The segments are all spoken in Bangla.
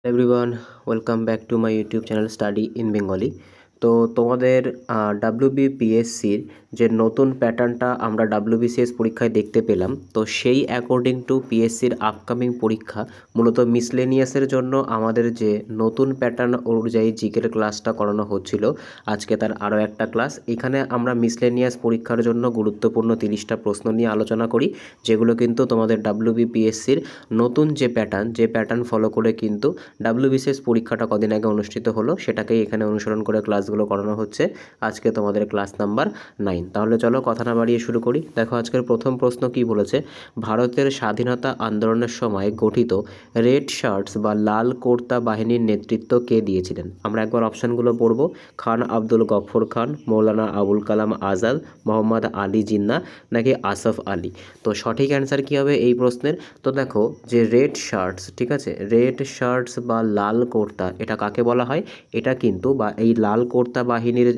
Everyone, welcome back to my YouTube channel study in Bengali. তো তোমাদের ডাব্লিউবিপিএসসির যে নতুন প্যাটার্নটা আমরা ডাব্লিউবিসিএস পরীক্ষায় দেখতে পেলাম, তো সেই অ্যাকর্ডিং টু পিএসসির আপকামিং পরীক্ষা মূলত মিসলেনিয়াসের জন্য আমাদের যে নতুন প্যাটার্ন অনুযায়ী জিকের ক্লাসটা করানো হচ্ছিল, আজকে তার আরও একটা ক্লাস। এখানে আমরা মিসলেনিয়াস পরীক্ষার জন্য গুরুত্বপূর্ণ 30টা প্রশ্ন নিয়ে আলোচনা করি, যেগুলো কিন্তু তোমাদের ডাব্লিউবিপিএসসির নতুন যে প্যাটার্ন ফলো করে কিন্তু ডাব্লিউবিসিএস পরীক্ষাটা কদিন আগে অনুষ্ঠিত হলো, সেটাকেই এখানে অনুসরণ করে ক্লাসগুলো করানো হচ্ছে। আজকে তোমাদের ক্লাস নাম্বার 9। তাহলে চলো কথা না বাড়িয়ে শুরু করি। দেখো আজকের প্রথম প্রশ্ন কি বলেছে, ভারতের স্বাধীনতা আন্দোলনের সময় গঠিত রেড শার্টস বা লাল কোর্তা বাহিনীর নেতৃত্ব কে দিয়েছিলেন? আমরা একবার অপশানগুলো পড়ব। খান আব্দুল গফর খান, মৌলানা আবুল কালাম আজাদ, মোহাম্মদ আলী জিন্না নাকি আসফ আলী? তো সঠিক অ্যান্সার কী হবে এই প্রশ্নের? তো দেখো যে রেড শার্টস, ঠিক আছে, রেড শার্টস বা লাল কোর্তা, এটা কাকে বলা হয়? এটা কিন্তু বা এই লাল কোর্তা বাহিনীর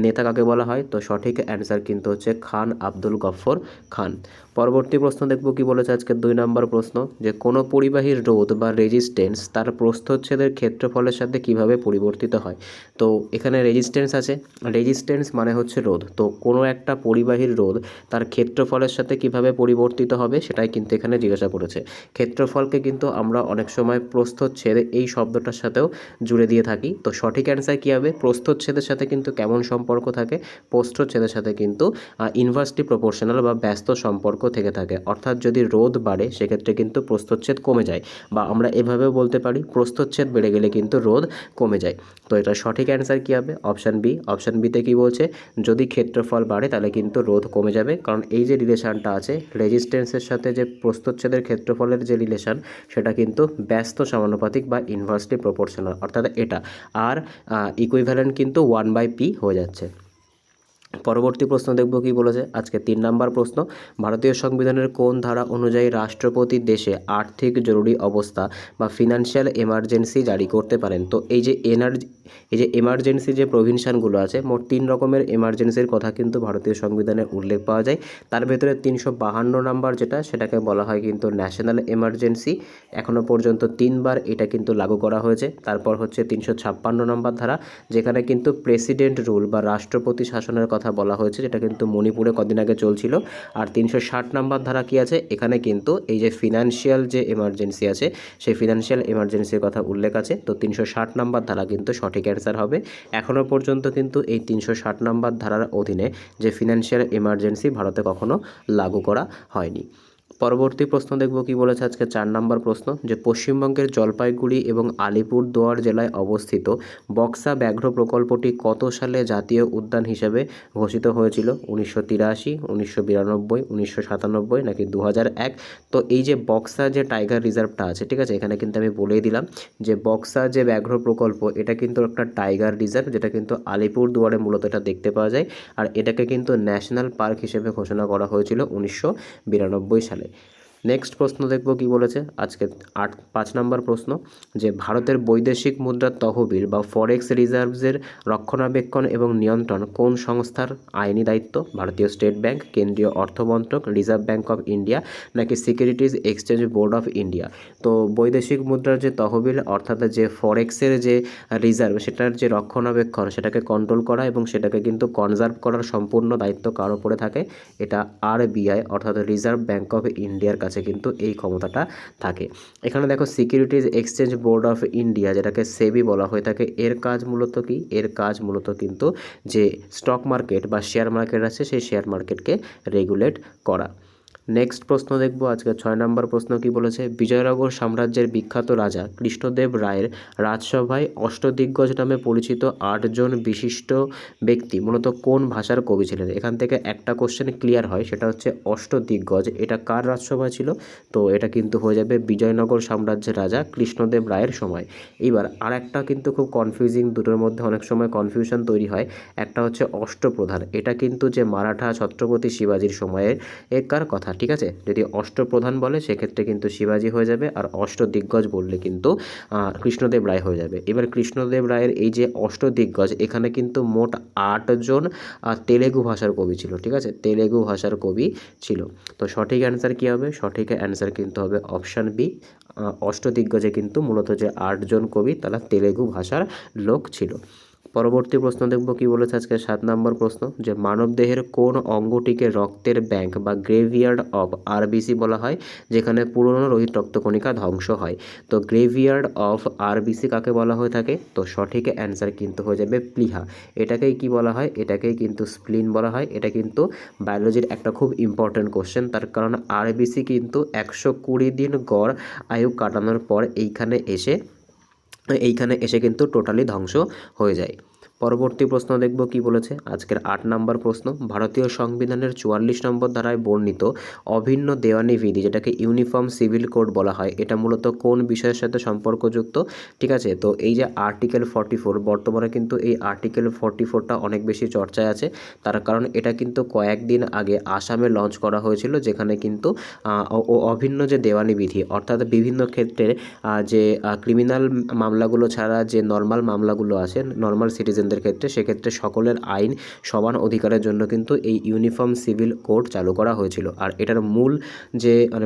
নেতা কাকে বলা হয়? তো সঠিক অ্যান্সার কিন্তু হচ্ছে খান আব্দুল গফর খান। পরবর্তী প্রশ্ন দেখব কি বলেছে আজকের 2 নম্বর প্রশ্ন, যে কোনো পরিবাহীর রোধ বা রেজিস্ট্যান্স তার প্রস্থচ্ছেদের ক্ষেত্রফলের সাথে কিভাবে পরিবর্তিত হয়? তো এখানে রেজিস্ট্যান্স আছে, রেজিস্ট্যান্স মানে হচ্ছে রোধ। তো কোনো একটা পরিবাহীর রোধ তার ক্ষেত্রফলের সাথে কিভাবে পরিবর্তিত হবে সেটাই কিন্তু এখানে জিজ্ঞাসা করেছে। ক্ষেত্রফলকে কিন্তু আমরা অনেক সময় প্রস্থচ্ছেদ এই শব্দটার সাথেও জুড়ে দিয়ে থাকি। তো সঠিক অ্যান্সার কী হবে? প্রস্থচ্ছেদের সাথে কিন্তু কেমন সম্পর্ক থাকে? প্রস্থচ্ছেদের সাথে কিন্তু ইনভার্সলি প্রপোর্শনাল বা ব্যস্ত সম্পর্ক থেকে থাকে। অর্থাৎ যদি রোধ বাড়ে সেক্ষেত্রে কিন্তু প্রস্থচ্ছেদ কমে যায়, বা আমরা এভাবেও বলতে পারি প্রস্থচ্ছেদ বেড়ে গেলে কিন্তু রোধ কমে যায়। তো এটা সঠিক অ্যান্সার কী হবে? Option B. অপশান বিতে কী বলছে, যদি ক্ষেত্রফল বাড়ে তাহলে কিন্তু রোধ কমে যাবে, কারণ এই যে রিলেশানটা আছে রেজিস্ট্যান্সের সাথে যে প্রস্থচ্ছেদের ক্ষেত্রফলের যে রিলেশান, সেটা কিন্তু ব্যস্ত সমানুপাতিক বা ইনভার্সলি প্রপোর্শনাল, অর্থাৎ এটা আর ইকুইভ্যালেন্ট কিন্তু 1/p হয়ে যাচ্ছে। পরবর্তী প্রশ্ন দেখব কি বলেছে আজকে 3 নম্বর প্রশ্ন, ভারতীয় সংবিধানের কোন ধারা অনুযায়ী রাষ্ট্রপতি দেশে আর্থিক জরুরি অবস্থা বা ফিনান্সিয়াল এমার্জেন্সি জারি করতে পারেন? তো এই যে এমার্জেন্সি যে প্রভিনশনগুলো আছে, মোট 3 রকমের এমার্জেন্সির কথা কিন্তু ভারতীয় সংবিধানে উল্লেখ পাওয়া যায়। তার ভেতরে 352 নম্বর যেটা, সেটাকে বলা হয় কিন্তু ন্যাশনাল এমার্জেন্সি। এখনও পর্যন্ত 3বার এটা কিন্তু লাগু করা হয়েছে। তারপর হচ্ছে 356 নম্বর ধারা, যেখানে কিন্তু প্রেসিডেন্ট রুল বা রাষ্ট্রপতি শাসনের কথা বলা হয়েছে, যেটা কিন্তু মণিপুরে কদিন আগে চলছিল। আর 360 নম্বর ধারা কি আছে, এখানে কিন্তু এই যে ফিনান্সিয়াল যে এমার্জেন্সি আছে, সেই ফিনান্সিয়াল এমার্জেন্সির কথা উল্লেখ আছে। তো 360 নম্বর ধারা কিন্তু সঠিক অ্যান্সার হবে। এখনও পর্যন্ত কিন্তু এই 360 নম্বর ধারার অধীনে যে ফিনান্সিয়াল এমার্জেন্সি ভারতে কখনো লাগু করা হয়নি। পরবর্তী প্রশ্ন দেখব কি বলেছে আজকে 4 নম্বর প্রশ্ন, যে পশ্চিমবঙ্গের জলপাইগুড়ি এবং আলিপুরদুয়ার জেলায় অবস্থিত বক্সা ব্যাঘ্র প্রকল্পটি কত সালে জাতীয় উদ্যান হিসেবে ঘোষিত হয়েছিল? 1983, 1992, 1997 নাকি 2001? তো এই যে বক্সা যে টাইগার রিজার্ভটা আছে, ঠিক আছে, এখানে কিন্তু আমি বলেই দিলাম যে বক্সা যে ব্যাঘ্র প্রকল্প, এটা কিন্তু একটা টাইগার রিজার্ভ, যেটা কিন্তু আলিপুরদুয়ারে মূলত এটা দেখতে পাওয়া যায়। আর এটাকে কিন্তু ন্যাশনাল পার্ক হিসেবে ঘোষণা করা হয়েছিল 1992 সালে। নেক্সট প্রশ্ন দেখব কি বলেছে আজকে 5 নম্বর প্রশ্ন, যে ভারতের বৈদেশিক মুদ্রার তহবিল বা ফরেক্স রিজার্ভসের রক্ষণাবেক্ষণ এবং নিয়ন্ত্রণ কোন সংস্থার আইনি দায়িত্ব? ভারতীয় স্টেট ব্যাংক, কেন্দ্রীয় অর্থমন্ত্রক, রিজার্ভ ব্যাংক অফ ইন্ডিয়া নাকি securities exchange board of India? তো বৈদেশিক মুদ্রার যে তহবিল, অর্থাৎ যে ফরেক্সের যে রিজার্ভ, সেটার যে রক্ষণাবেক্ষণ, সেটাকে কন্ট্রোল করা এবং সেটাকে কিন্তু কনজার্ভ করার সম্পূর্ণ দায়িত্ব কার উপরে থাকে? এটা আরবিআই অর্থাৎ রিজার্ভ ব্যাংক অফ ইন্ডিয়ার কাছে কিন্তু এই ক্ষমতাটা থাকে। এখানে দেখো securities exchange board of India, যেটাকে সেবি বলা হয়ে থাকে, এর কাজ মূলত কি? এর কাজ মূলত কিন্তু যে স্টক মার্কেট বা শেয়ার মার্কেট আছে, সেই শেয়ার মার্কেটকে রেগুলেট করা। নেক্সট প্রশ্ন দেখব আজকে 6 নম্বর প্রশ্ন কি বলেছে, বিজয়নগর সাম্রাজ্যের বিখ্যাত রাজা কৃষ্ণদেব রায়ের রাজসভায় অষ্টদিগ্গজ নামে পরিচিত 8 জন বিশিষ্ট ব্যক্তি মূলত কোন ভাষার কবি ছিলেন? এখান থেকে একটা কোশ্চেন ক্লিয়ার হয়, সেটা হচ্ছে অষ্টদিগ্গজ এটা কার রাজসভায় ছিল? তো এটা কিন্তু হয়ে যাবে বিজয়নগর সাম্রাজ্যের রাজা কৃষ্ণদেব রায়ের সময়। এইবার আর একটা কিন্তু খুব কনফিউজিং, দুটোর মধ্যে অনেক সময় কনফিউশন তৈরি হয়। একটা হচ্ছে অষ্টপ্রধান, এটা কিন্তু যে মারাঠা ছত্রপতি শিবাজির সময়ের একার কথা, ঠিক আছে, যদি অষ্টপ্রধান বলে সেক্ষেত্রে কিন্তু শিবাজি হয়ে যাবে, আর অষ্টদিগ্গজ বললে কিন্তু কৃষ্ণদেব রায় হয়ে যাবে। এবার কৃষ্ণদেব রায়ের এই যে অষ্টদিগ্গজ, এখানে কিন্তু মোট 8জন তেলেগু ভাষার কবি ছিল, ঠিক আছে, তেলেগু ভাষার কবি ছিল। তো সঠিক অ্যান্সার কী হবে? সঠিক অ্যান্সার কিন্তু হবে অপশান বি। অষ্টদিগ্গজে কিন্তু মূলত যে 8জন কবি তারা তেলেগু ভাষার লোক ছিল। পরবর্তী প্রশ্ন দেখব কি বলেছে আজকে 7 নম্বর প্রশ্ন, যে মানবদেহের কোন অঙ্গটিকে রক্তের ব্যাংক বা গ্রেভিয়ার্ড অফ আরবিসি বলা হয়, যেখানে পুরনো লোহিত রক্তকণিকা ধ্বংস হয়। তো গ্রেভিয়ার্ড অফ আরবিসি কাকে বলা হয়ে থাকে? তো সঠিক অ্যান্সার কিন্তু হয়ে যাবে প্লিহা। এটাকেই কি বলা হয়? এটাকেই কিন্তু স্প্লিন বলা হয়। এটা কিন্তু বায়োলজির একটা খুব ইম্পর্ট্যান্ট কোশ্চেন, তার কারণ আরবিসি কিন্তু 120 দিন গড় আয়ু কাটানোর পর এইখানে এসে কিন্তু টোটালি ধ্বংস হয়ে যায়। পরবর্তী প্রশ্ন দেখব কি বলেছে আজকের 8 নম্বর প্রশ্ন, ভারতীয় সংবিধানের 44 নম্বর ধারায় বর্ণিত অভিন্ন দেওয়ানি বিধি, যেটাকে ইউনিফর্ম সিভিল কোড বলা হয়, এটা মূলত কোন বিষয়ের সাথে সম্পর্কযুক্ত? ঠিক আছে, তো এই যে আর্টিকেল 44, বর্তমানে কিন্তু এই আর্টিকেল 44টা অনেক বেশি চর্চায় আছে, তার কারণ এটা কিন্তু কয়েকদিন আগে আসামে লঞ্চ করা হয়েছিল, যেখানে কিন্তু অভিন্ন যে দেওয়ানি বিধি, অর্থাৎ বিভিন্ন ক্ষেত্রে যে ক্রিমিনাল মামলাগুলো ছাড়া যে নর্মাল মামলাগুলো আছে নর্মাল সিটিজেনদের ক্ষেত্রে, সেক্ষেত্রে সকলের আইন সমান অধিকারের জন্য কিন্তু এই ইউনিফর্ম সিভিল কোড চালু করা হয়েছিল। আর এটার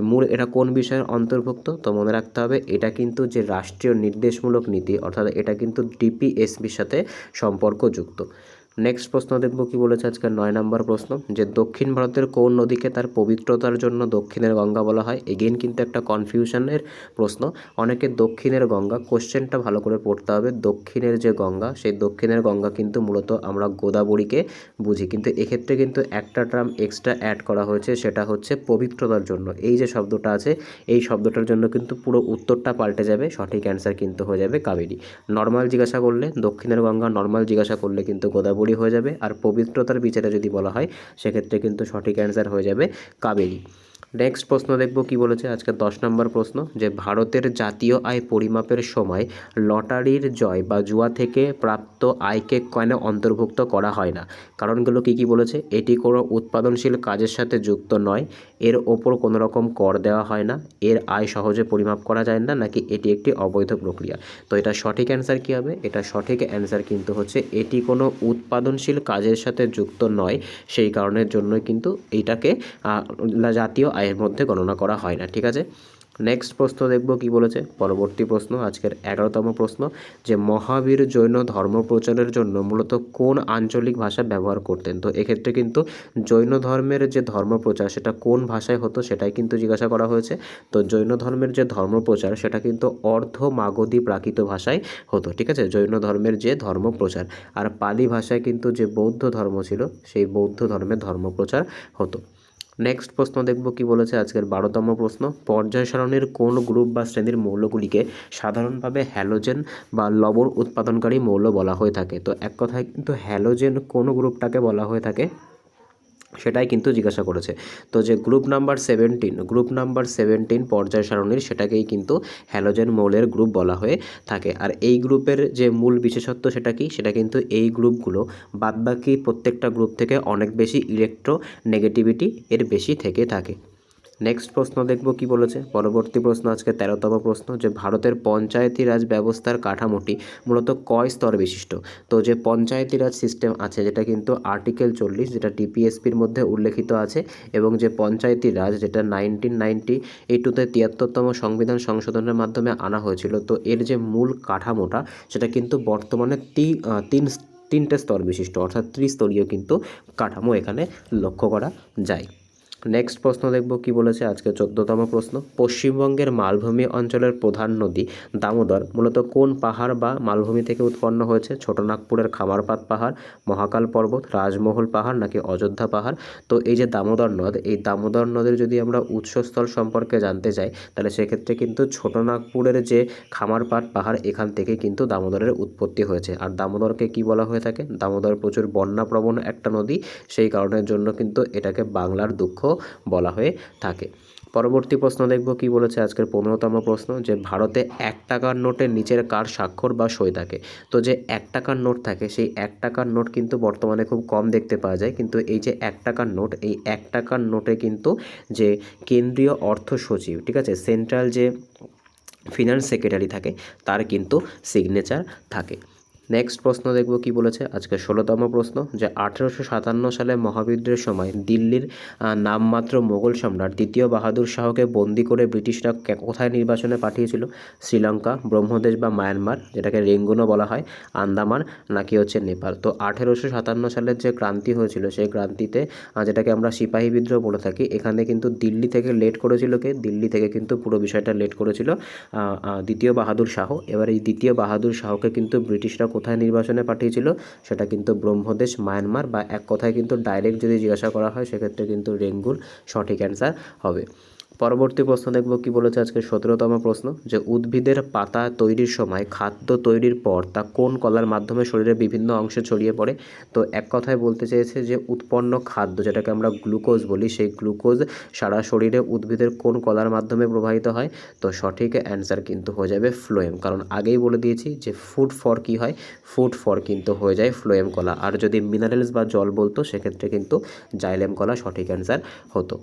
মূল এটা কোন বিষয়ের অন্তর্ভুক্ত? তো মনে রাখতে হবে এটা কিন্তু যে রাষ্ট্রীয় নির্দেশমূলক নীতি, অর্থাৎ এটা কিন্তু ডিপিএসপির সাথে সম্পর্কযুক্ত। নেক্সট প্রশ্ন দেখব কি বলেছে আজকে 9 নম্বর প্রশ্ন, যে দক্ষিণ ভারতের কোন নদীকে তার পবিত্রতার জন্য দক্ষিণের গঙ্গা বলা হয়? এগেইন কিন্তু একটা কনফিউশনের প্রশ্ন, অনেকে দক্ষিণের গঙ্গা, কোশ্চেনটা ভালো করে পড়তে হবে, দক্ষিণের যে গঙ্গা, সেই দক্ষিণের গঙ্গা কিন্তু মূলত আমরা গোদাবরীকে বুঝি, কিন্তু এক্ষেত্রে কিন্তু একটা টার্ম এক্সট্রা অ্যাড করা হয়েছে, সেটা হচ্ছে পবিত্রতার জন্য। এই যে শব্দটা আছে, এই শব্দটার জন্য কিন্তু পুরো উত্তরটা পাল্টে যাবে, সঠিক অ্যান্সার কিন্তু হয়ে যাবে কাবেরী। নর্মাল জিজ্ঞাসা করলে দক্ষিণের গঙ্গা, নর্মাল জিজ্ঞাসা করলে কিন্তু গোদাবরী হয়ে যাবে, আর পবিত্রতার বিচারে যদি বলা হয় সেক্ষেত্রে কিন্তু সঠিক অ্যান্সার হয়ে যাবে কাবেরী। নেক্সট প্রশ্ন দেখব কি বলেছে আজকে 10 নম্বর প্রশ্ন, যে ভারতের জাতীয় আয় পরিমাপের সময় লটারির জয় বা জুয়া থেকে প্রাপ্ত আয়কে কেন অন্তর্ভুক্ত করা হয় না? কারণগুলো কি কি বলেছে? এটি কোনো উৎপাদনশীল কাজের সাথে যুক্ত নয়, এর ওপর কোনো রকম কর দেওয়া হয় না, এর আয় সহজে পরিমাপ করা যায় না, নাকি এটি একটি অবৈধ প্রক্রিয়া। তো এটা সঠিক অ্যান্সার কী হবে? এটা সঠিক অ্যান্সার কিন্তু হচ্ছে এটি কোনো উৎপাদনশীল কাজের সাথে যুক্ত নয়, সেই কারণের জন্যই কিন্তু এইটাকে জাতীয় আয়ের মধ্যে গণনা করা হয় না, ঠিক আছে। নেক্সট প্রশ্ন দেখব কি বলেছে, পরবর্তী প্রশ্ন আজকের 11তম প্রশ্ন, যে মহাবীর জৈন ধর্ম প্রচারের জন্য মূলত কোন আঞ্চলিক ভাষা ব্যবহার করতেন? তো এক্ষেত্রে কিন্তু জৈন ধর্মের যে ধর্মপ্রচার সেটা কোন ভাষায় হতো সেটাই কিন্তু জিজ্ঞাসা করা হয়েছে। তো জৈন ধর্মের যে ধর্মপ্রচার সেটা কিন্তু অর্ধ মাগধী প্রাকৃত ভাষায় হতো, ঠিক আছে, জৈন ধর্মের যে ধর্মপ্রচার। আর পালি ভাষায় কিন্তু যে বৌদ্ধ ধর্ম ছিল সেই বৌদ্ধ ধর্মের ধর্মপ্রচার হতো। নেক্সট প্রশ্ন দেখব কি বলেছে আজকের 12তম প্রশ্ন, পর্যায় সারণীর কোন গ্রুপ বা শ্রেণীর মৌলগুলিকে সাধারণভাবে হ্যালোজেন বা লবণ উৎপাদনকারী মৌল বলা হয়ে থাকে? তো এক কথায় কিন্তু হ্যালোজেন কোন গ্রুপটাকে বলা হয়ে থাকে সেটাই কিন্তু জিজ্ঞাসা করেছে। তো যে গ্রুপ নাম্বার 17 পর্যায় সারণীর, সেটাকেই কিন্তু হ্যালোজেন মৌলের গ্রুপ বলা হয়ে থাকে। আর এই গ্রুপের যে মূল বিশেষত্ব সেটা কি? সেটা কিন্তু এই গ্রুপগুলো বাদবাকি প্রত্যেকটা গ্রুপ থেকে অনেক বেশি ইলেকট্রোনেগেটিভিটি এর বেশি থেকে থাকে। নেক্সট প্রশ্ন দেখব কি বলেছে, পরবর্তী প্রশ্ন আজকে 13তম প্রশ্ন, যে ভারতের পঞ্চায়েতি রাজ ব্যবস্থার কাঠামোটি মূলত কয় স্তর বিশিষ্ট? তো যে পঞ্চায়েতি রাজ সিস্টেম আছে যেটা কিন্তু আর্টিকেল 40 যেটা ডিপিএসপির মধ্যে উল্লেখিত আছে, এবং যে পঞ্চায়েতি রাজ যেটা 1992-তে 73তম সংবিধান সংশোধনের মাধ্যমে আনা হয়েছিল, তো এর যে মূল কাঠামোটা সেটা কিন্তু বর্তমানে তিনটে স্তর বিশিষ্ট, অর্থাৎ ত্রিস্তরীয় কিন্তু কাঠামো এখানে লক্ষ্য করা যায়। নেক্সট প্রশ্ন দেখব কি বলেছে আজকে 14তম প্রশ্ন, পশ্চিমবঙ্গের মালভূমি অঞ্চলের প্রধান নদী দামোদর মূলত কোন পাহাড় বা মালভূমি থেকে উৎপন্ন হয়েছে? ছোটনাগপুরের খামারপাত পাহাড়, মহাকাল পর্বত, রাজমহল পাহাড়, নাকি অযোধ্যা পাহাড়? তো এই যে দামোদর নদ, এই দামোদর নদের যদি আমরা উৎসস্থল সম্পর্কে জানতে চাই তাহলে সেক্ষেত্রে কিন্তু ছোটনাগপুরের যে খামারপাট পাহাড় এখান থেকে কিন্তু দামোদরের উৎপত্তি হয়েছে। আর দামোদরকে কি বলা হয়ে থাকে? দামোদর প্রচুর বন্যাপ্রবণ একটা নদী, সেই কারণের জন্য কিন্তু এটাকে বাংলার দুঃখ বলা হয়ে থাকে। পরবর্তী প্রশ্ন দেখব কি বলেছে আজকের 15তম প্রশ্ন, যে ভারতে 1 টাকার নোটের নিচের কার স্বাক্ষর বা সই থাকে। তো যে 1 টাকার নোট থাকে সেই 1 টাকার নোট কিন্তু বর্তমানে খুব কম দেখতে পাওয়া যায়, কিন্তু এই যে 1 টাকার নোট, এই 1 টাকার নোটে কিন্তু যে কেন্দ্রীয় অর্থ সচিব, ঠিক আছে, সেন্ট্রাল যে ফিনান্স সেক্রেটারি থাকে তার কিন্তু সিগনেচার থাকে। নেক্সট প্রশ্ন দেখব কি বলেছে আজকে 16তম প্রশ্ন, যে 1857 সালে মহাবিদ্রোহের সময় দিল্লির নামমাত্র মোগল সম্রাট দ্বিতীয় বাহাদুর শাহকে বন্দি করে ব্রিটিশরা কোথায় নির্বাসনে পাঠিয়েছিল। শ্রীলঙ্কা, ব্রহ্মদেশ বা মায়ানমার, যেটাকে রেঙ্গুনও বলা হয়, আন্দামান নাকি হচ্ছে নেপাল। তো 1857 সালের যে ক্রান্তি হয়েছিল সেই ক্রান্তিতে যেটাকে আমরা সিপাহী বিদ্রোহ বলে থাকি, এখানে কিন্তু দিল্লি থেকে লেড করেছিল কে, দিল্লি থেকে কিন্তু পুরো বিষয়টা লেড করেছিল দ্বিতীয় বাহাদুর শাহ। এবার এই দ্বিতীয় বাহাদুর শাহকে কিন্তু ব্রিটিশরা কোথায় নির্বাসনে পাঠিয়েছিল, সেটা কিন্তু ব্রহ্মদেশ, মায়ানমার, বা এক কথায় কিন্তু ডাইরেক্ট যদি জিজ্ঞাসা করা হয় সেক্ষেত্রে কিন্তু রেঙ্গুন সঠিক অ্যান্সার হবে। পরবর্তী প্রশ্ন দেখব কি বলেছে আজকে 17তম প্রশ্ন, যে উদ্ভিদের পাতা তৈরির সময় খাদ্য তৈরির পর তা কোন কলার মাধ্যমে শরীরের বিভিন্ন অংশে ছড়িয়ে পড়ে। তো এক কথায় বলতে চেয়েছে যে উৎপন্ন খাদ্য, যেটাকে আমরা গ্লুকোজ বলি, সেই গ্লুকোজ সারা শরীরে উদ্ভিদের কোন কলার মাধ্যমে প্রবাহিত হয়। তো সঠিক অ্যান্সার কিন্তু হয়ে যাবে ফ্লোয়েম, কারণ আগেই বলে দিয়েছি যে ফুড ফর কি হয়, ফুড ফর কিন্তু হয়ে যায় ফ্লোয়েম কলা, আর যদি মিনারেলস বা জল বলতো সেক্ষেত্রে কিন্তু জাইলেম কলা সঠিক অ্যান্সার হতো।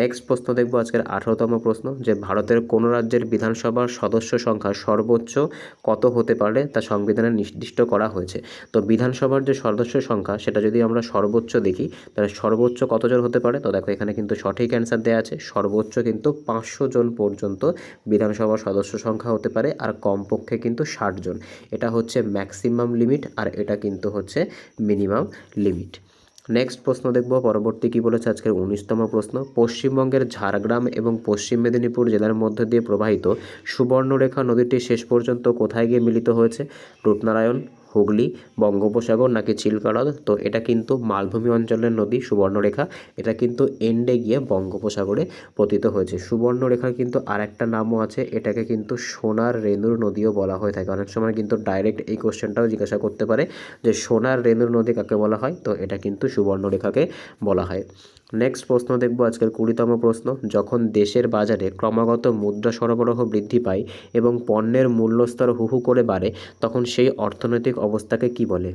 নেক্সট প্রশ্ন দেখব আজকের 18তম প্রশ্ন, যে ভারতের কোন রাজ্যের বিধানসভার সদস্য সংখ্যা সর্বোচ্চ কত হতে পারে তা সংবিধানে নির্দিষ্ট করা হয়েছে। তো বিধানসভার যে সদস্য সংখ্যা সেটা যদি আমরা সর্বোচ্চ দেখি তাহলে সর্বোচ্চ কতজন হতে পারে। তো দেখো এখানে কিন্তু সঠিক অ্যান্সার দেওয়া আছে, সর্বোচ্চ কিন্তু 500 জন পর্যন্ত বিধানসভার সদস্য সংখ্যা হতে পারে, আর কমপক্ষে কিন্তু 60 জন। এটা হচ্ছে ম্যাক্সিমাম লিমিট আর এটা কিন্তু হচ্ছে মিনিমাম লিমিট। নেক্সট প্রশ্ন দেখব পরবর্তী কি বলেছে আজকের 19তম প্রশ্ন, পশ্চিমবঙ্গের ঝাড়গ্রাম এবং পশ্চিম মেদিনীপুর জেলার মধ্য দিয়ে প্রবাহিত সুবর্ণরেখা নদীটি শেষ পর্যন্ত কোথায় গিয়ে মিলিত হয়েছে। রূপনারায়ণ, হুগলি, বঙ্গোপসাগর নাকি চিল্কা হ্রদ। তো এটা কিন্তু মালভূমি অঞ্চলের নদী সুবর্ণরেখা, এটা কিন্তু এন্ডে গিয়ে বঙ্গোপসাগরে পতিত হয়েছে। সুবর্ণরেখার কিন্তু আর একটা নামও আছে, এটাকে কিন্তু সোনার রেণুর নদীও বলা হয়ে থাকে। অনেক সময় কিন্তু ডাইরেক্ট এই কোশ্চেনটাও জিজ্ঞাসা করতে পারে যে সোনার রেণুর নদী কাকে বলা হয়, তো এটা কিন্তু সুবর্ণরেখাকে বলা হয়। নেক্সট প্রশ্ন দেখব আজকের 20তম প্রশ্ন, যখন দেশের বাজারে ক্রমাগত মুদ্রা সরবরাহ বৃদ্ধি পায় এবং পণ্যের মূল্যস্তর হু করে বাড়ে তখন সেই অর্থনৈতিক অবস্থাকে কি বলে।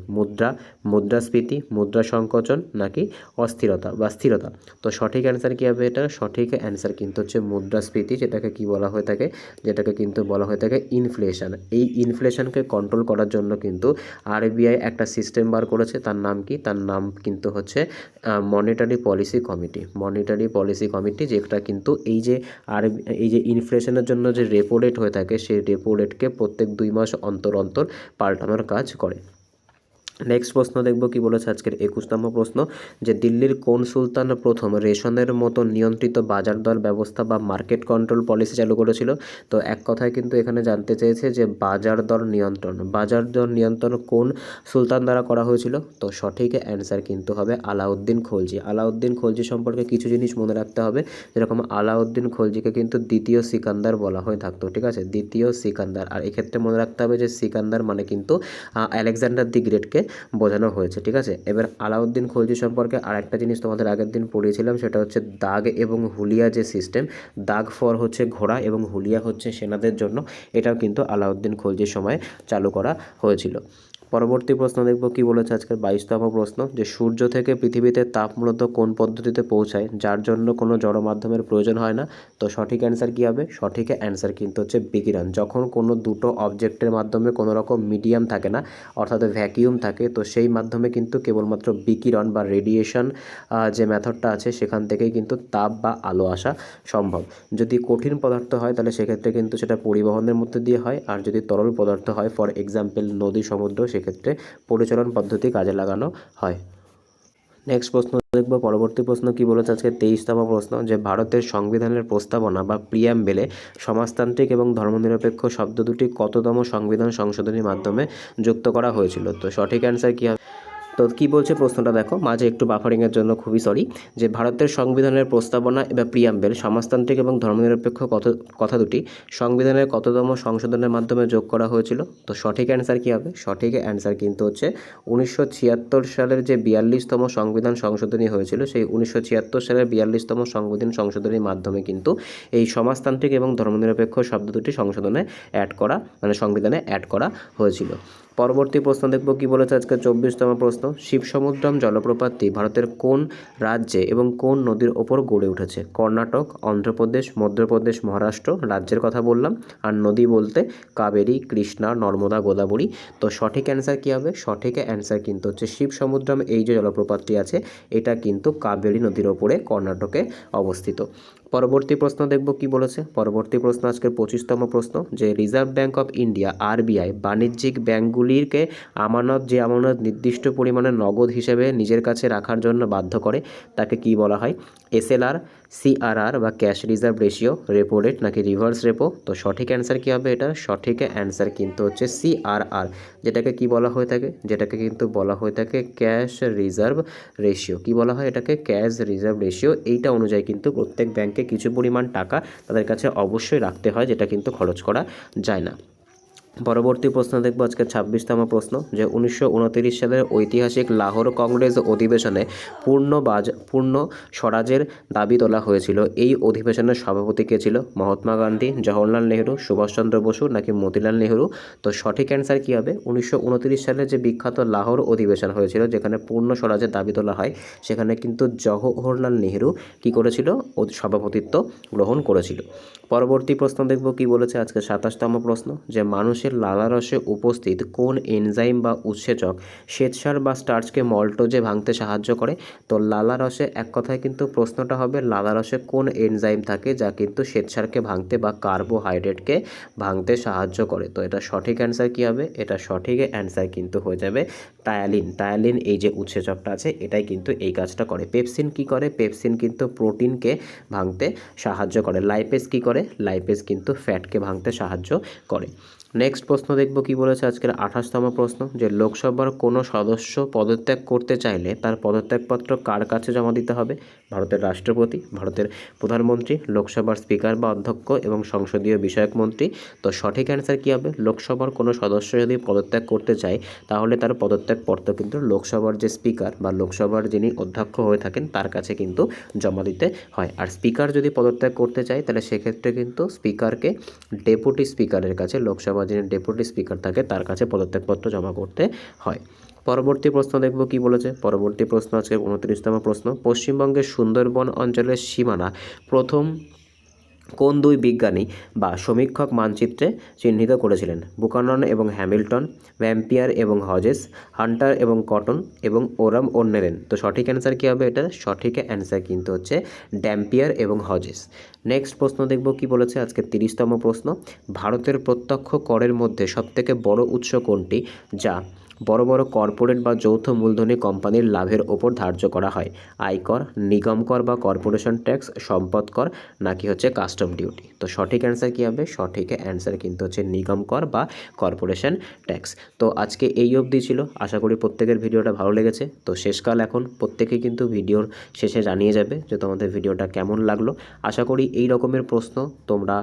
মুদ্রাস্ফীতি, মুদ্রা সংকোচন নাকি অস্থিরতা বা স্থিরতা। তো সঠিক অ্যান্সার কী হবে, এটা সঠিক অ্যান্সার কিন্তু হচ্ছে মুদ্রাস্ফীতি, যেটাকে কি বলা হয়ে থাকে, যেটাকে কিন্তু বলা হয়ে থাকে ইনফ্লেশন। এই ইনফ্লেশনকে কন্ট্রোল করার জন্য কিন্তু আরবিআই একটা সিস্টেম বার করেছে, তার নাম কি, তার নাম কিন্তু হচ্ছে monetary policy committee. Monetary policy committee, যেটা কিন্তু এই যে ইনফ্লেশনের জন্য যে রেপো রেট হয়ে থাকে সেই রেপো রেটকে প্রত্যেক 2 মাস অন্তর অন্তর পাল্টানোর কাজ করে। নেক্সট প্রশ্ন দেখব কি বলেছে আজকের 21তম প্রশ্ন, যে দিল্লির কোন সুলতান প্রথম রেশনের মতো নিয়ন্ত্রিত বাজার দর ব্যবস্থা বা মার্কেট কন্ট্রোল পলিসি চালু করেছিল। তো এক কথায় কিন্তু এখানে জানতে চেয়েছে যে বাজার দর নিয়ন্ত্রণ কোন সুলতান দ্বারা করা হয়েছিল। তো সঠিক অ্যান্সার কিন্তু হবে আলাউদ্দিন খলজি। আলাউদ্দিন খলজি সম্পর্কে কিছু জিনিস মনে রাখতে হবে, যেরকম আলাউদ্দিন খলজিকে কিন্তু দ্বিতীয় সিকান্দার বলা হয়ে থাকতো, ঠিক আছে, দ্বিতীয় সিকান্দার। আর এক্ষেত্রে মনে রাখতে হবে যে সিকান্দার মানে কিন্তু আলেকজান্ডার দি গ্রেটকে বোঝানো হয়েছে, ঠিক আছে। এবার আলাউদ্দিন খলজি সম্পর্কে আরেকটা জিনিস তোমাদের আগের দিন পড়িয়েছিলাম, সেটা হচ্ছে দাগ এবং হুলিয়া যে সিস্টেম, দাগ ফর হচ্ছে ঘোড়া এবং হুলিয়া হচ্ছে সেনাদের জন্য, এটাও কিন্তু আলাউদ্দিন খলজির সময় চালু করা হয়েছিল। পরবর্তী প্রশ্ন দেখব কি বলেছে আজকের 22তম প্রশ্ন, যে সূর্য থেকে পৃথিবীতে তাপ মূলত কোন পদ্ধতিতে পৌঁছায় যার জন্য কোনো জড় মাধ্যমের প্রয়োজন হয় না। তো সঠিক অ্যান্সার কী হবে, সঠিক অ্যান্সার কিন্তু হচ্ছে বিকিরণ। যখন কোনো দুটো অবজেক্টের মাধ্যমে কোনো রকম মিডিয়াম থাকে না, অর্থাৎ ভ্যাকিউম থাকে, তো সেই মাধ্যমে কিন্তু কেবলমাত্র বিকিরণ বা রেডিয়েশন যে মেথডটা আছে সেখান থেকেই কিন্তু তাপ বা আলো আসা সম্ভব। যদি কঠিন পদার্থ হয় তাহলে সেক্ষেত্রে কিন্তু সেটা পরিবহনের মধ্যে দিয়ে হয়, আর যদি তরল পদার্থ হয়, ফর এক্সাম্পল নদী, সমুদ্র, সেক্ষেত্রে পরিচালন পদ্ধতি কাজে লাগানো হয়। নেক্সট প্রশ্ন দেখব, পরবর্তী প্রশ্ন কি বলেছে আজকে 23তম প্রশ্ন, যে ভারতের সংবিধানের প্রস্তাবনা বা প্রিয়াম্বেলে সমাজতান্ত্রিক এবং ধর্মনিরপেক্ষ শব্দ দুটি কততম সংবিধান সংশোধনীর মাধ্যমে যুক্ত করা হয়েছিল। তো সঠিক অ্যান্সার কী হবে, তো কি বলছে প্রশ্নটা দেখো, মাঝে একটু বাফারিংয়ের জন্য খুবই সরি। যে ভারতের সংবিধানের প্রস্তাবনা বা প্রিয়াম্বেল সমাজতান্ত্রিক এবং ধর্মনিরপেক্ষ কথা দুটি সংবিধানের কততম সংশোধনের মাধ্যমে যোগ করা হয়েছিল? তো সঠিক অ্যান্সার কী হবে? সঠিক অ্যান্সার কিন্তু হচ্ছে 1976 সালের যে 42তম সংবিধান সংশোধনী হয়েছিল, সেই 1976 সালের 42তম সংবিধান সংশোধনীর মাধ্যমে কিন্তু এই সমাজতান্ত্রিক এবং ধর্মনিরপেক্ষ শব্দ দুটি সংবিধানে অ্যাড করা হয়েছিল। পরবর্তী প্রশ্ন দেখব কি বলেছে আজকে 24তম প্রশ্ন। শিবসমুদ্রম জলপ্রপাতটি ভারতের কোন রাজ্যে এবং কোন নদীর ওপর গড়ে উঠেছে? কর্ণাটক, অন্ধ্রপ্রদেশ, মধ্যপ্রদেশ, মহারাষ্ট্র। রাজ্যের কথা বললাম, আর নদী বলতে কাবেরী, কৃষ্ণা, নর্মদা, গোদাবরী। তো সঠিক অ্যান্সার কী হবে? সঠিক অ্যান্সার কিন্তু হচ্ছে শিবসমুদ্রম, এই যে জলপ্রপাতটি আছে এটা কিন্তু কাবেরী নদীর ওপরে কর্ণাটকে অবস্থিত। পরবর্তী প্রশ্ন দেখব কি বলেছে। পরবর্তী প্রশ্ন আজকের 25তম প্রশ্ন, যে reserve bank of India RBI বাণিজ্যিক ব্যাঙ্কগুলিকে আমানত নির্দিষ্ট পরিমাণে নগদ হিসেবে নিজের কাছে রাখার জন্য বাধ্য করে তাকে কি বলা হয়? এসএলআর, সিআরআর বা cash reserve ratio, repo rate নাকি রিভার্স রেপো? তো সঠিক অ্যান্সার কী হবে? এটা সঠিক অ্যান্সার কিন্তু হচ্ছে সিআরআর, যেটাকে কি বলা হয়ে থাকে? যেটাকে কিন্তু বলা হয়ে থাকে ক্যাশ রিজার্ভ রেশিও। কি বলা হয় এটাকে? Cash reserve ratio. এইটা অনুযায়ী কিন্তু প্রত্যেক ব্যাংকে কিছু পরিমাণ টাকা তাদের কাছে অবশ্যই রাখতে হয়, যেটা কিন্তু খরচ করা যায় না। পরবর্তী প্রশ্ন দেখব আজকে 26তম প্রশ্ন, যে 1929 সালের ঐতিহাসিক লাহোর কংগ্রেস অধিবেশনে পূর্ণ স্বরাজের দাবি তোলা হয়েছিল। এই অধিবেশনের সভাপতি কে ছিল? মহাত্মা গান্ধী, জওহরলাল নেহরু, সুভাষচন্দ্র বসু নাকি মতিলাল নেহরু? তো সঠিক অ্যান্সার কী হবে? 1929 সালে যে বিখ্যাত লাহোর অধিবেশন হয়েছিল, যেখানে পূর্ণ স্বরাজের দাবি তোলা হয়, সেখানে কিন্তু জওহরলাল নেহরু কী করেছিল? সভাপতিত্ব গ্রহণ করেছিল। পরবর্তী প্রশ্ন দেখব কি বলেছে আজকে 27তম প্রশ্ন, যে মানুষের লালারসে উপস্থিত কোন এনজাইম বা উৎসেচক শ্বেতসার বা স্টার্চকে মল্টোজে ভাঙতে সাহায্য করে? তো লালারসে এক কথায় কিন্তু প্রশ্নটা হবে লালারসে কোন এনজাইম থাকে যা কিন্তু শ্বেতসারকে ভাঙতে বা কার্বোহাইড্রেটকে ভাঙতে সাহায্য করে? তো এটা সঠিক অ্যান্সার কী হবে? এটা সঠিক অ্যান্সার কিন্তু হয়ে যাবে টায়ালিন। এই যে উৎসেচকটা আছে এটাই কিন্তু এই কাজটা করে। পেপসিন কি করে? পেপসিন কিন্তু প্রোটিনকে ভাঙতে সাহায্য করে। লাইপেজ কি করে? লাইপেজ কিন্তু ফ্যাটকে ভাঙতে সাহায্য করে। নেক্সট প্রশ্ন দেখব কি বলেছে আজকের 28তম প্রশ্ন, যে লোকসভার কোনো সদস্য পদত্যাগ করতে চাইলে তার পদত্যাগপত্র কার কাছে জমা দিতে হবে? ভারতের রাষ্ট্রপতি, ভারতের প্রধানমন্ত্রী, লোকসভার স্পিকার বা অধ্যক্ষ এবং সংসদীয় বিষয়ক মন্ত্রী। তো সঠিক অ্যান্সার কী হবে? লোকসভার কোনো সদস্য যদি পদত্যাগ করতে চায় তাহলে তার পদত্যাগপত্র কিন্তু লোকসভার যে স্পিকার বা লোকসভার যিনি অধ্যক্ষ হয়ে থাকেন তার কাছে কিন্তু জমা দিতে হয়। আর স্পিকার যদি পদত্যাগ করতে চায় তাহলে সেক্ষেত্রে কিন্তু স্পিকারকে ডেপুটি স্পিকারের কাছে, লোকসভা যিনি ডেপুটি স্পিকার থাকে তার কাছে পদত্যাগপত্র জমা করতে হয়। পরবর্তী প্রশ্ন দেখব কি বলেছে। পরবর্তী প্রশ্ন আজকে 29তম প্রশ্ন, পশ্চিমবঙ্গের সুন্দরবন অঞ্চলের সীমানা প্রথম কোন দুই বিজ্ঞানী বা সমীক্ষক মানচিত্রে চিহ্নিত করেছিলেন? বুকানন এবং হ্যামিল্টন, ভ্যাম্পিয়ার এবং হজেস, হান্টার এবং কটন এবং ওরাম ও নেরেন। তো সঠিক অ্যান্সার কী হবে? এটা সঠিক অ্যান্সার কিন্তু হচ্ছে ড্যাম্পিয়ার এবং হজেস। নেক্সট প্রশ্ন দেখব কি বলেছে আজকে 30তম প্রশ্ন, ভারতের প্রত্যক্ষ করের মধ্যে সবথেকে বড় উৎস কোনটি যা বড় বড় কর্পোরেট বা যৌথ মূলধনী কোম্পানির লাভের ওপর ধার্য করা হয়? আয়কর, নিগম কর বা কর্পোরেশন ট্যাক্স, সম্পদ কর নাকি হচ্ছে কাস্টম ডিউটি? তো সঠিক অ্যান্সার কী হবে? সঠিক অ্যান্সার কিন্তু হচ্ছে নিগম কর বা কর্পোরেশন ট্যাক্স। তো আজকে এই অবধি ছিল, আশা করি প্রত্যেকের ভিডিওটা ভালো লেগেছে। তো শেষকাল এখন, প্রত্যেকেই কিন্তু ভিডিওর শেষে জানিয়ে যাবে যে তোমাদের ভিডিওটা কেমন লাগলো। আশা করি এই রকমের প্রশ্ন তোমরা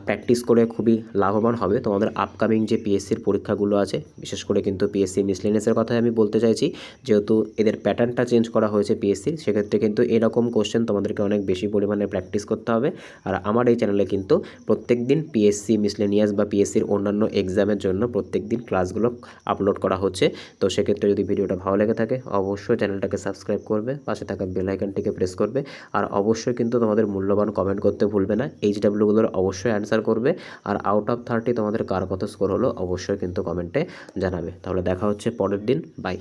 প্র্যাকটিস করে খুবই লাভবান হবে। তোমাদের আপকামিং যে পিএসসির পরীক্ষাগুলো আছে, বিশেষ করে কিন্তু পিএসসি মিসলেনিয়াসের কথাই আমি বলতে চাইছি, যেহেতু এদের প্যাটার্নটা চেঞ্জ করা হয়েছে পিএসসির, সেক্ষেত্রে কিন্তু এরকম কোশ্চেন তোমাদেরকে অনেক বেশি পরিমাণে প্র্যাকটিস করতে হবে। আর আমার এই চ্যানেলে কিন্তু প্রত্যেক দিন পিএসসি মিসলেনিয়াস বা পিএসসির অন্যান্য এক্সামের জন্য প্রত্যেক দিন ক্লাসগুলো আপলোড করা হচ্ছে। তো সেক্ষেত্রে যদি ভিডিওটা ভালো লেগে থাকে অবশ্যই চ্যানেলটাকে সাবস্ক্রাইব করবে, পাশে থাকা বেল আইকনটিকে প্রেস করবে, আর অবশ্যই কিন্তু তোমাদের মূল্যবান কমেন্ট করতে ভুলবে না। এইচডাব্লিউগুলোর অবশ্যই অ্যান্সার করবে, আর আউট অফ 30 তোমাদের কার কত স্কোর হলো অবশ্যই কিন্তু কমেন্টে জানাবে। তাহলে দেখা হচ্ছে পরের দিন। বাই।